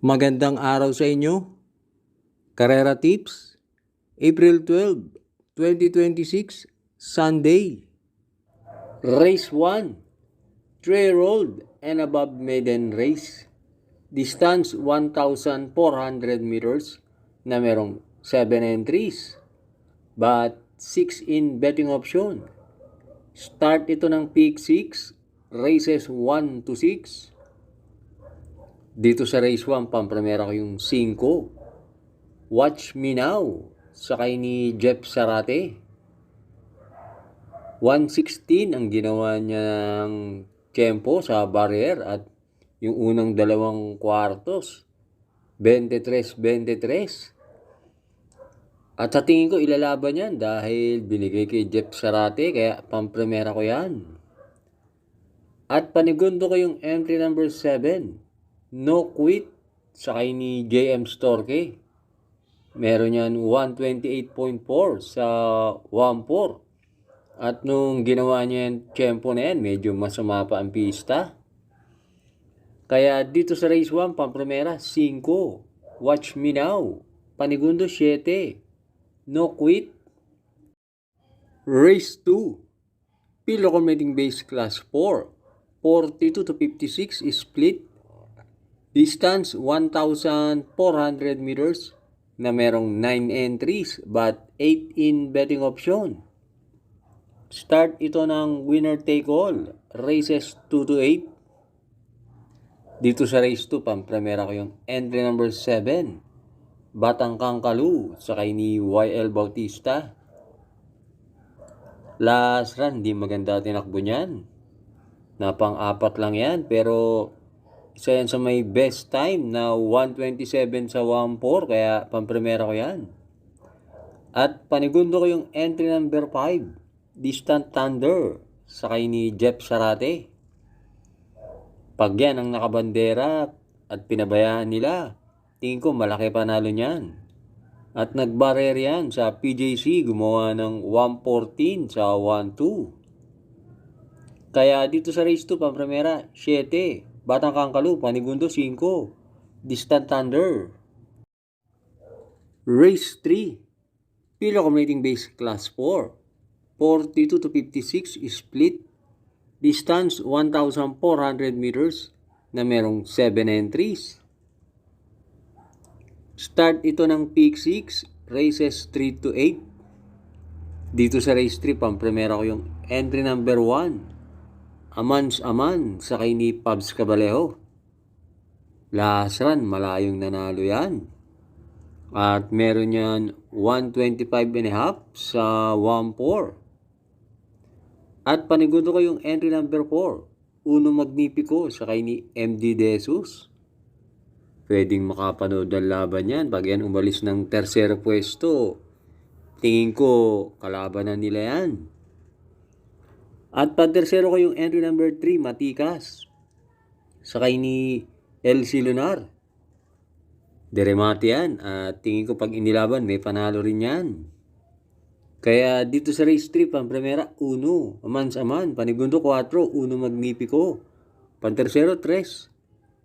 Magandang araw sa inyo. Karera Tips, April 12, 2026, Sunday. Race 1, 3-year-old and above maiden race. Distance 1,400 meters na merong 7 entries but 6 in betting option. Start ito ng peak 6, races 1 to 6. Dito sa race 1, pampremera ko yung 5. Watch Me Now, sakay ni Jeff Sarate. 1:16 ang ginawa niyang tempo sa barrier at yung unang dalawang kwartos, 23-23. At sa tingin ko ilalaban yan dahil binigay kay Jeff Sarate kaya pampremera ko yan. At panigundo ko yung entry number 7, No Quit, sakay ni JM Storke. Meron yan 128.4 sa 1.4. At nung ginawa niya yung tempo na yan, medyo masama pa ang pista. Kaya dito sa race 1, pampremera, 5. Watch Me Now. Panigundo, 7. No Quit. Race 2. Pilo Committing Base Class 4. 42 to 56 is split. Distance, 1,400 meters na merong 9 entries but 8 in betting option. Start ito ng winner take all, races 2 to 8. Dito sa race 2, pampremera ko yung entry number 7, Batang Kangkalu, sakay ni YL Bautista. Last run, hindi maganda tinakbo niyan. Napang-apat lang yan, pero isa yan sa may best time na 127 sa 1.4, kaya pampremera ko yan. At panigundo ko yung entry number 5, Distant Thunder, sakay ni Jeff Sarate. Pag yan ang nakabandera at pinabayaan nila, tingin ko malaki panalo niyan. At nagbarer yan sa PJC, gumawa ng 114 sa 1.2. Kaya dito sa race 2, pampremera, 7. Batang Kangkalu, panigundo 5. Distant Thunder. Race 3. Pilo Committing Base Class 4. 42 to 56 is split. Distance 1,400 meters na merong 7 entries. Start ito ng peak 6, races 3 to 8. Dito sa race 3, pampremera ko yung entry number 1, Amans Aman, sakay ni Pabs Cabalejo. Last run, malayong nanalo yan. At meron yan 125.5 sa 1.4. At panigundo ko yung entry number 4, Uno Magnifico, sakay ni MD De Jesus. Pwedeng makapanood ang laban yan. Pag yan umalis ng tercero pwesto, tingin ko kalaban na nila yan. At pantersero ko yung entry number 3, Matikas, sakay ni LC Lunar. Deremate yan. At tingin ko pag inilaban, may panalo rin yan. Kaya dito sa race 3, pampremera, 1, Amans Aman. Panigundo, 4, Uno Magnifico. Pantersero, 3,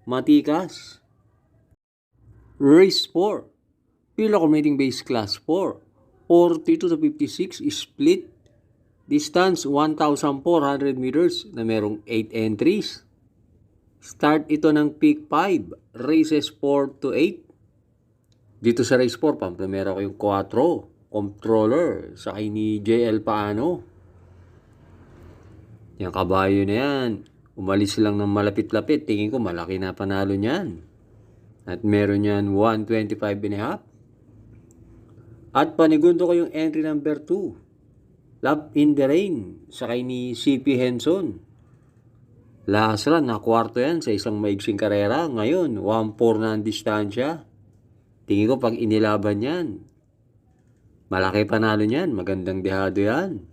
Matikas. Race 4, Pilo Committing Base Class 4. 42 to 56 is split. Distance 1,400 meters na merong 8 entries. Start ito ng peak 5, races 4 to 8. Dito sa race 4, pampremera ko yung 4, Controller, sakay ni JL Paano. Yung kabayo na yan, umalis lang ng malapit-lapit, tingin ko malaki na panalo niyan. At meron yan 125.5. At panigundo ko yung entry number 2, Love in the Rain, sakay ni CP Henson. Last run, na kwarto yan sa isang maigsing karera. Ngayon, 1.4 na ang distansya. Tingin ko pag inilaban yan, malaki panalo niyan, magandang dehado yan.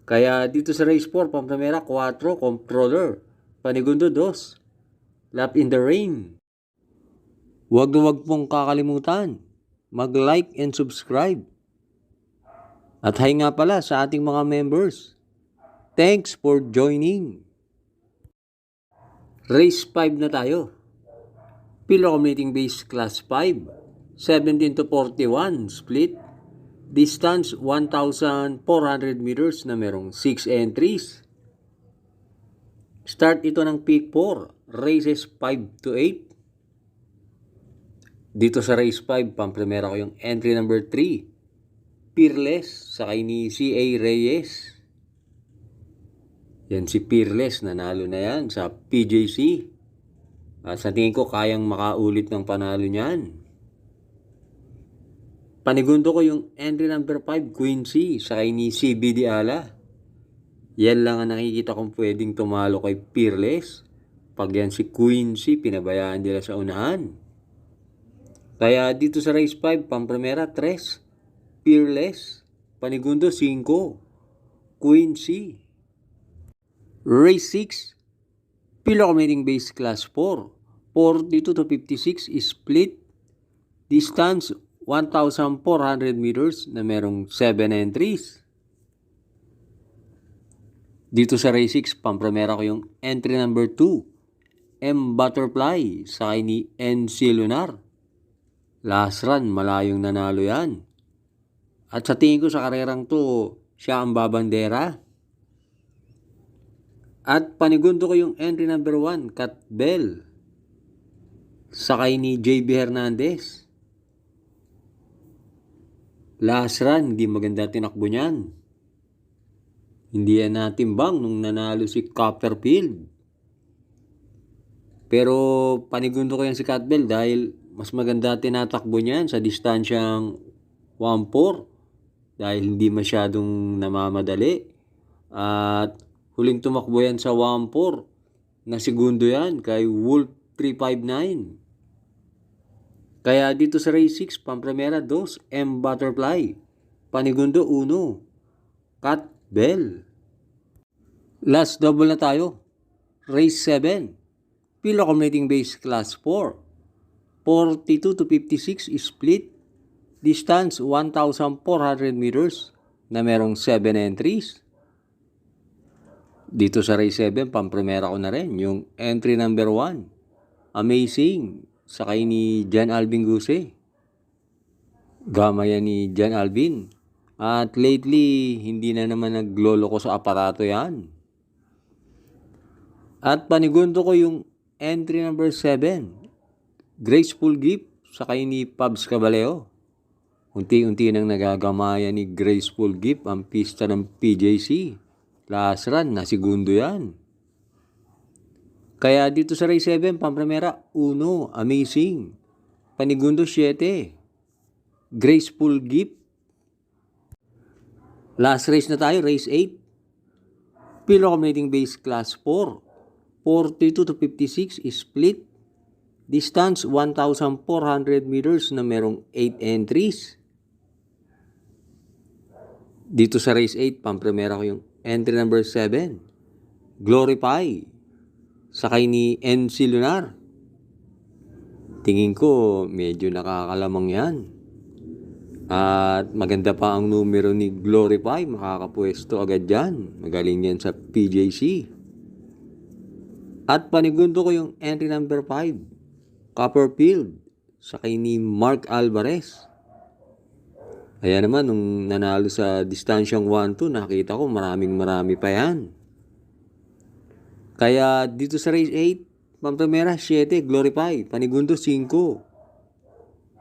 Kaya dito sa race 4, pampremera, 4, Controller. Panigundo, 2, Love in the Rain. Huwag na huwag pong kakalimutan, mag-like and subscribe. At hi nga pala sa ating mga members. Thanks for joining. Race 5 na tayo. Pilo Accumulating Base Class 5, 17 to 41 split. Distance 1,400 meters na merong 6 entries. Start ito ng peak 4, races 5 to 8. Dito sa race 5, pampremera ko yung entry number 3, Peerless, sakay ni C.A. Reyes. Yan si Peerless, nanalo na yan sa PJC. At sa tingin ko, kayang makaulit ng panalo niyan. Panigundo ko yung entry number 5, Quincy, sakay ni CB Diala. Yan lang ang nakikita kong pwedeng tumalo kay Peerless. Pag yan si Quincy, pinabayaan nila sa unahan. Kaya dito sa race 5, pampremera 3, Peerless. Panigundo 5, Quincy. Race 6, Pilo Accumulating Base Class 4, 42 to 56 is split. Distance 1,400 meters na merong 7 entries. Dito sa race 6, pampremera ko yung entry number 2, M. Butterfly, sakay ni NC Lunar. Last run, malayong nanalo yan. At sa tingin ko sa karerang to, siya ang babandera. At panigundo ko yung entry number 1, Cat Bell, sakay ni JB Hernandez. Last run, hindi maganda tinakbo niyan. Hindi yan natimbang nung nanalo si Copperfield. Pero panigundo ko yan si Cat Bell dahil mas maganda tinatakbo niyan sa distansyang 1-4. Dahil hindi masyadong namamadali. At huling tumakbo yan sa 1-4 na segundo yan kay Wolf 359. Kaya dito sa race 6, pampremera 2, M. Butterfly. Panigundo 1, Cat Bell. Last double na tayo. Race 7, Pilo Accumulating Base Class 4, 42 to 56 is split. Distance 1,400 meters na merong 7 entries. Dito sa race 7, pampremera ko na rin yung entry number 1, Amazing, sakay ni Jan Alvin Guse. Gamaya ni Jan Alvin. At lately, hindi na naman naglolo ko sa aparato yan. At panigundo ko yung entry number 7, Graceful Gift, sakay ni Pabs Caballeo. Unti-unti nang nagagamaya ni Graceful Gift ang pista ng PJC. Last run, na segundo yan. Kaya dito sa race 7, pampremera 1, Amazing. Panigundo 7, Graceful Gift. Last race na tayo, race 8, Pilo Accumulating Base Class 4, 42 to 56 is split. Distance 1,400 meters na merong 8 entries. Dito sa race 8, pampremera ko yung entry number 7, Glorify, sakay ni NC Lunar. Tingin ko medyo nakakalamang yan. At maganda pa ang numero ni Glorify, makakapwesto agad yan. Magaling yan sa PJC. At panigundo ko yung entry number 5, Copperfield, sakay ni Mark Alvarez. Kaya naman, nung nanalo sa distansyang 1-2, nakita ko marami pa yan. Kaya dito sa race 8, pampremera 7, Glorify. Panigundo 5,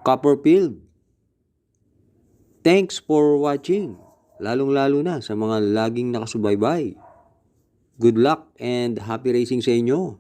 Copperfield. Thanks for watching. Lalong-lalo na sa mga laging nakasubaybay. Good luck and happy racing sa inyo.